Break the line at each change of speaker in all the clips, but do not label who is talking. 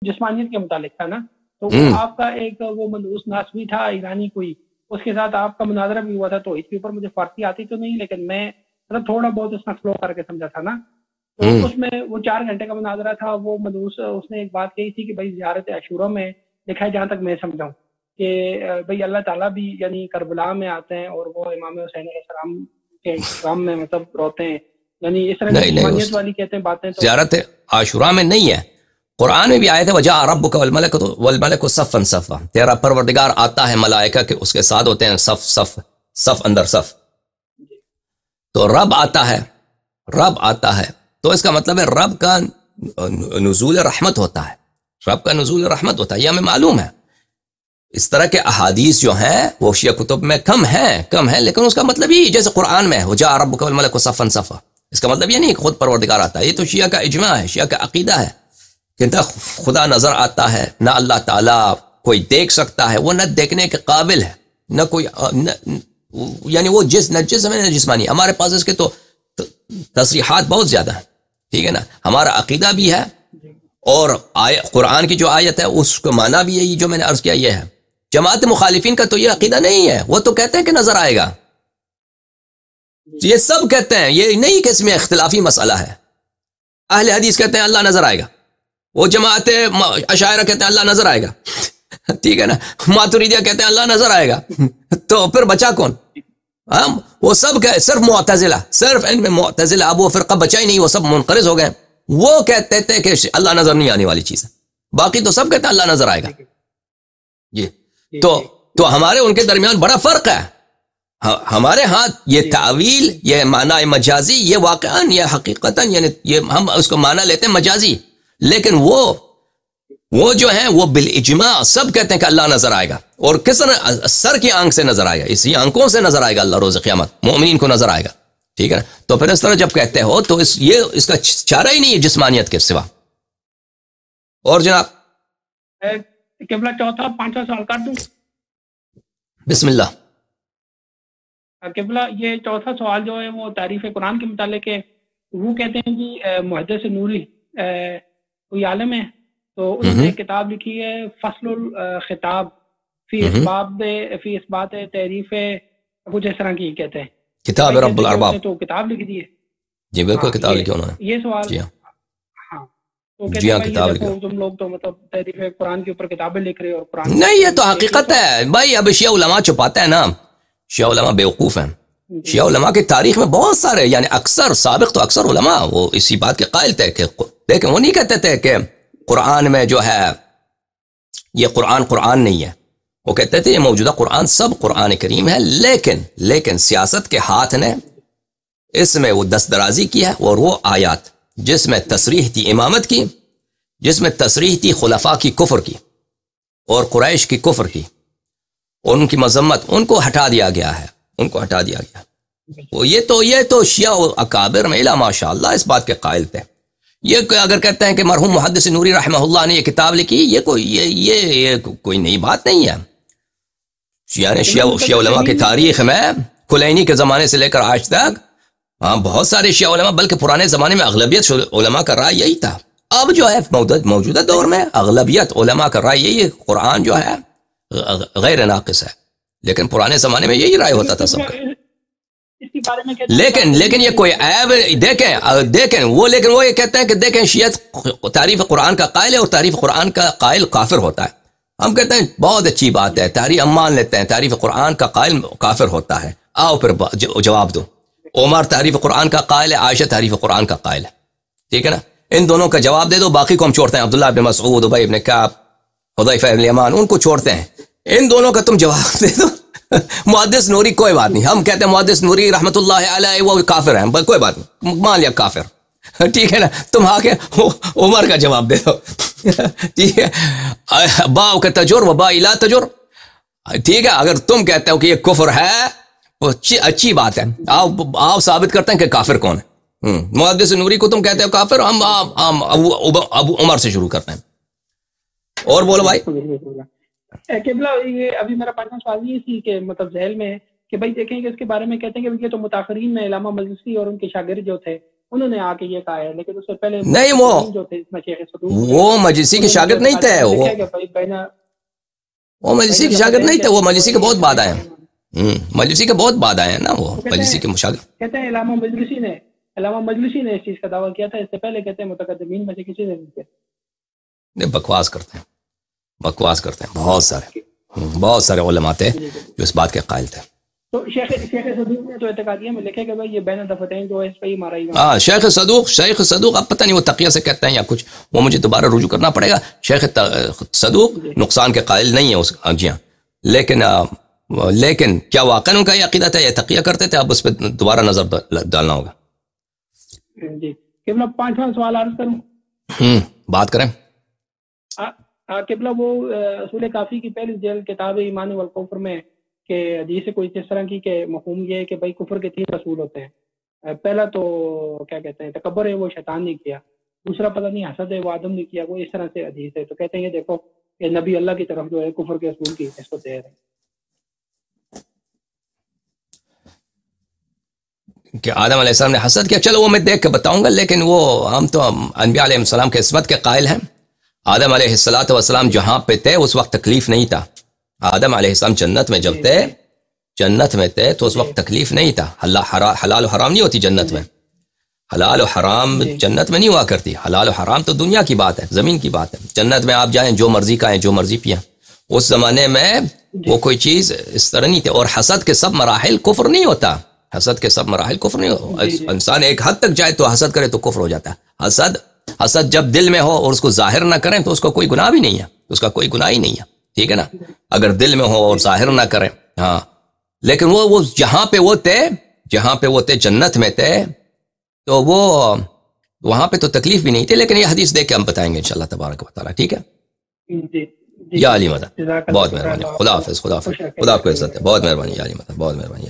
جسمانیت کے متعلق تھا نا، تو وہ آپ کا ایک وہ مندوس ناسوی تھا ایرانی کوئی، اس کے ساتھ آپ کا مناظرہ بھی ہوا تھا، تو اس کے اوپر مجھے فارسی آتی تو نہیں، لیکن میں مطلب تھوڑا بہت اس میں فلو کر کے سمجھا تھا نا. تو اس میں وہ 4 گھنٹے کا مناظرہ تھا. وہ مندوس اس نے ایک بات کہی تھی کہ بھائی زیارت عاشورہ میں لکھا ہے جہاں تک میں سمجھاؤں کہ بھائی اللہ تعالیٰ بھی یعنی کربلا میں آتے ہیں اور وہ امام حسین علیہ السلام کے غم میں مطلب روتے ہیں، یعنی اس طرح کی جسمانیت والی کہتے ہیں باتیں. تو
زیارت عاشورہ میں نہیں ہے، قرآن میں بھی آئے تھے وجاء ربک والملک صفا صفا، تیرا پروردگار آتا ہے ملائکہ کے اس کے ساتھ ہوتے ہیں صف صف صف اندر صف. تو رب آتا ہے، رب آتا ہے تو اس کا مطلب ہے رب کا نزول رحمت ہوتا ہے، رب کا نزول رحمت ہوتا ہے، یہ ہمیں معلوم ہے. اس طرح کے احادیث جو ہیں وہ شیعہ کتب میں کم ہیں، لیکن اس کا مطلب یہ جیسے قرآن میں وجاء ربک والملک صفا صفا، اس کا مطلب یہ نہیں کہ خود پروردگار آتا ہے. یہ تو شیعہ کا اجماع ہے، شیعہ کا عقیدہ ہے کہ نہ خدا نظر آتا ہے، نہ اللہ تعالیٰ کوئی دیکھ سکتا ہے، وہ نہ دیکھنے کے قابل ہے، نہ کوئی یعنی وہ نہ جسم ہے نہ جسمانی. ہمارے پاس اس کے تو تصریحات بہت زیادہ ہیں، ٹھیک ہے نا. ہمارا عقیدہ بھی ہے اور قرآن کی جو آیت ہے اس کو معنی بھی یہی جو میں نے عرض کیا یہ ہے. جماعت مخالفین کا تو یہ عقیدہ نہیں ہے، وہ تو کہتے ہیں کہ نظر آئے گا، یہ سب کہتے ہیں، یہ نہیں کہ اس میں اختلافی مسئلہ ہے. اہل حدیث کہتے ہیں اللہ نظر آئے گا، وہ جماعت اشاعرہ کہتے ہیں اللہ نظر آئے گا، ٹھیک ہے نا. ماتریدیہ کہتے ہیں اللہ نظر آئے گا. تو پھر بچا کون؟ ہم وہ سب صرف معتزلہ، صرف ان میں معتزلہ، اب وہ فرقہ بچا ہی نہیں، وہ سب منقرض ہو گئے. وہ کہتے تھے کہ اللہ نظر نہیں آنے والی چیز ہے، باقی تو سب کہتے ہیں اللہ نظر آئے گا. جی تو ہمارے ان کے درمیان بڑا فرق ہے. ہمارے ہاں یہ تعویل، یہ معنی مجازی، یہ واقعاً یہ حقیقتاً یعنی یہ ہم اس کو معنی لیتے ہیں مجازی، لیکن وہ جو ہیں وہ بالاجماع سب کہتے ہیں کہ اللہ نظر آئے گا. اور کس طرح؟ سر کی آنکھ سے نظر آئے گا، اسی آنکھوں سے نظر آئے گا اللہ روز قیامت، مومنین کو نظر آئے گا، ٹھیک ہے نا. تو پھر اس طرح جب کہتے ہو تو اس کا چارہ ہی نہیں ہے جسمانیت کے سوا. اور جناب
قبلہ چوتھا 5واں سوال کر دوں؟
بسم اللہ.
قبلہ یہ چوتھا سوال جو ہے وہ تعریف قرآن کے متعلق ہے. وہ کہتے ہیں جی محدث نوری کوئی عالم ہے، تو انہوں نے کتاب لکھی ہے فصل الخطاب فی اثبات تعریف، کچھ اس طرح کی کہتے ہیں
کتاب رب الارباب،
تو کتاب لکھ دی ہے.
جی بالکل کتاب لکھی انہوں نے.
یہ سوال
جی ہاں،
تو
جی ہاں
کتاب
لکھی.
تم لوگ تو مطلب تعریف قرآن کے اوپر کتابیں لکھ رہے اور قرآن
نہیں، یہ تو حقیقت ہے بھائی. اب شیعہ علماء چھپاتے ہیں نا، شیعہ علماء بیوقوف ہیں. شیعہ علماء کی تاریخ میں بہت سارے یعنی اکثر سابق تو اکثر علماء وہ اسی بات کے قائل تھے کہ لیکن وہ نہیں کہتے تھے کہ قرآن میں جو ہے یہ قرآن نہیں ہے. وہ کہتے تھے یہ موجودہ قرآن سب قرآن کریم ہے، لیکن سیاست کے ہاتھ نے اس میں وہ دستدرازی کی ہے. اور وہ آیات جس میں تصریح تھی امامت کی، جس میں تصریح تھی خلفاء کی کفر کی اور قریش کی کفر کی، ان کی مذمت، ان کو ہٹا دیا گیا ہے، ان کو ہٹا دیا گیا. وہ یہ تو شیعہ اکابر میں ماشاء اللہ اس بات کے قائل تھے. یہ اگر کہتے ہیں کہ مرحوم محدث نوری رحمہ اللہ نے یہ کتاب لکھی، یہ کوئی نئی بات نہیں ہے. یعنی شیعہ علماء کی تاریخ میں کلینی کے زمانے سے لے کر آج تک بہت سارے شیعہ علماء، بلکہ پرانے زمانے میں اغلبیت علماء کا رائے یہی تھا. اب جو ہے موجودہ دور میں اغلبیت علماء کا رائے یہی ہے، قرآن جو ہے غیر ناقص ہے. لیکن پرانے زمانے میں یہی رائے ہوتا تھا سب کا. لیکن یہ کوئی عیب دیکھیں وہ یہ کہتے ہیں کہ دیکھیں شیعہ تعریف قرآن کا قائل ہے اور تعریف قرآن کا قائل کافر ہوتا ہے. ہم کہتے ہیں بہت اچھی بات ہے، تعریف ہم مان لیتے ہیں تعریف قرآن کا قائل کافر ہوتا ہے. آؤ پھر جواب دو. عمر تعریف قرآن کا قائل ہے، عائشہ تعریف قرآن کا قائل ہے، ٹھیک ہے نا. ان دونوں کا جواب دے دو، باقی کو ہم چھوڑتے ہیں. عبداللہ بن مسعود، ابی بن کعب، حذیفہ بن الیمان، ان کو چھوڑتے ہیں. ان دونوں کا تم جواب دے دو. محدث نوری کوئی بات نہیں، ہم کہتے ہیں محدث نوری رحمت اللہ علیہ وہ کافر ہیں، کوئی بات نہیں، مان لیا کافر، ٹھیک ہے نا. تم آ کے عمر کا جواب دے دو، ٹھیک ہے. باؤ کا تجر و با لا تجر، ٹھیک ہے. اگر تم کہتے ہو کہ یہ کفر ہے اچھی بات ہے، آؤ ثابت کرتے ہیں کہ کافر کون ہے. محدث نوری کو تم کہتے ہو کافر، ہم ابو عمر سے شروع کرتے ہیں. اور بولو بھائی.
قبلہ یہ ابھی میرا 5واں سوال یہ تھی کہ ذیل میں کہ بھائی دیکھیں کہ اس کے بارے میں کہتے ہیں کہ یہ تو متاخرین میں علامہ مجلسی اور ان کے شاگرد جو تھے انہوں نے آ کے یہ کہا ہے، لیکن اس سے پہلے
نہیں
جو تھے اس میں شیخ صدوق
وہ مجلسی کے شاگرد نہیں تھے، وہ مجلسی کے شاگرد نہیں تھے، وہ مجلسی کے بہت بعد آئے ہیں، مجلسی کے بہت بعد آئے ہیں نا، وہ مجلسی کے مشاگرد
کہتے ہیں علامہ مجلسی نے اس چیز کا دعویٰ کیا تھا، اس سے پہلے کہتے ہیں متقدمین میں سے کسی نے نہیں کیا.
بکواس کرتے ہیں بہت سارے علماء تھے جو اس بات کے قائل تھے.
تو شیخ صدوق نے تو اعتقادیہ میں لکھے کہ بھائی یہ بین الدفتین جو ہے اس پہ ہی مارا ہی
ہاں شیخ صدوق اب پتہ نہیں وہ تقیہ سے کہتے ہیں یا کچھ، وہ مجھے دوبارہ رجوع کرنا پڑے گا. شیخ صدوق نقصان کے قائل نہیں ہے اس جی ہاں، لیکن کیا واقعا ان کا یہ عقیدہ تھا، یہ تقیہ کرتے تھے؟ اب اس پہ دوبارہ نظر ڈالنا ہوگا.
جی قبلہ 5واں سوال عرض کروں،
بات کریں.
قبلہ وہ اصول کافی کی پہلی جلد کتاب ایمان والکفر میں کہ حدیث سے کوئی اس طرح کی کہ مفہوم یہ ہے کہ بھائی کفر کے 3 اصول ہوتے ہیں. پہلا تو کیا کہتے ہیں تکبر ہے، وہ شیطان نے کیا. دوسرا پتہ نہیں حسد ہے، وہ آدم نے کیا. وہ اس طرح سے حدیث ہے. تو کہتے ہیں یہ دیکھو کہ نبی اللہ کی طرف جو ہے کفر کے اصول کی اس کو دے رہے ہیں
کہ آدم علیہ السلام نے حسد کیا. چلو وہ میں دیکھ کے بتاؤں گا، لیکن وہ ہم تو انبیاء علیہ السلام کے عصمت کے قائل ہیں. آدم علیہ السلام جہاں پہ تھے اس وقت تکلیف نہیں تھا. آدم علیہ السلام جنت میں جب تھے، جنت میں تھے تو اس وقت تکلیف نہیں تھا. حلال و حرام نہیں ہوتی جنت میں، حلال و حرام جنت میں نہیں ہوا کرتی. حلال و حرام تو دنیا کی بات ہے، زمین کی بات ہے. جنت میں آپ جائیں جو مرضی کھائیں جو مرضی پئیں. اس زمانے میں وہ کوئی چیز اس طرح نہیں تھی. اور حسد کے سب مراحل کفر نہیں ہوتا، حسد کے سب مراحل کفر نہیں ہوتا. انسان ایک حد تک جائے تو حسد کرے تو کفر ہو جاتا ہے. حسد جب دل میں ہو اور اس کو ظاہر نہ کریں تو اس کا کوئی گناہ بھی نہیں ہے، اس کا کوئی گناہ ہی نہیں ہے. ٹھیک ہے نا، اگر دل میں ہو اور ظاہر نہ کریں. ہاں لیکن وہ جہاں پہ وہ تھے جنت میں تھے تو وہ وہاں پہ تو تکلیف بھی نہیں تھی. لیکن یہ حدیث دیکھ کے ہم بتائیں گے انشاءاللہ تبارک و تعالی. ٹھیک ہے یا علی مدد، بہت مہربانی. خدا حافظ. خدا آپ کو عزت ہے. بہت مہربانی یا علی مدد، بہت مہربانی.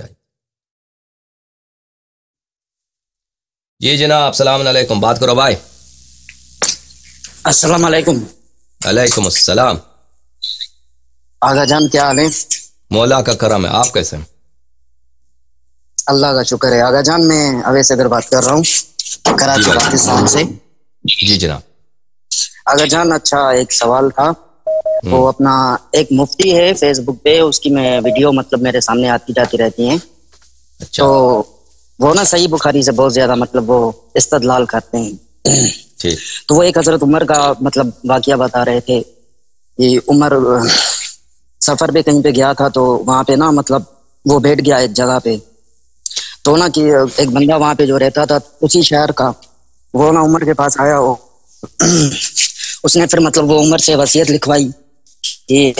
جی جناب السلام علیکم. بات کرو بھائی.
السلام علیکم.
علیکم السلام.
آغا جان کیا حال ہے؟
مولا کا کرم ہے. آپ کیسے ہیں؟
اللہ کا شکر ہے. آغا جان میں اویس اگر بات کر رہا ہوں کراچی پاکستان سے.
جی جناب.
آغا جان اچھا ایک سوال تھا. وہ اپنا ایک مفتی ہے فیس بک پہ، اس کی میں ویڈیو مطلب میرے سامنے آتی جاتی رہتی ہیں. تو وہ نا صحیح بخاری سے بہت زیادہ مطلب وہ استدلال کرتے ہیں. تو وہ ایک حضرت عمر کا مطلب واقعہ بتا رہے تھے کہ عمر سفر پہ کہیں پہ گیا تھا تو وہاں پہ نا مطلب وہ بیٹھ گیا ایک جگہ پہ. تو نا کہ ایک بندہ وہاں پہ جو رہتا تھا اسی شہر کا، وہ نا عمر کے پاس آیا. اس نے پھر مطلب وہ عمر سے وصیت لکھوائی کہ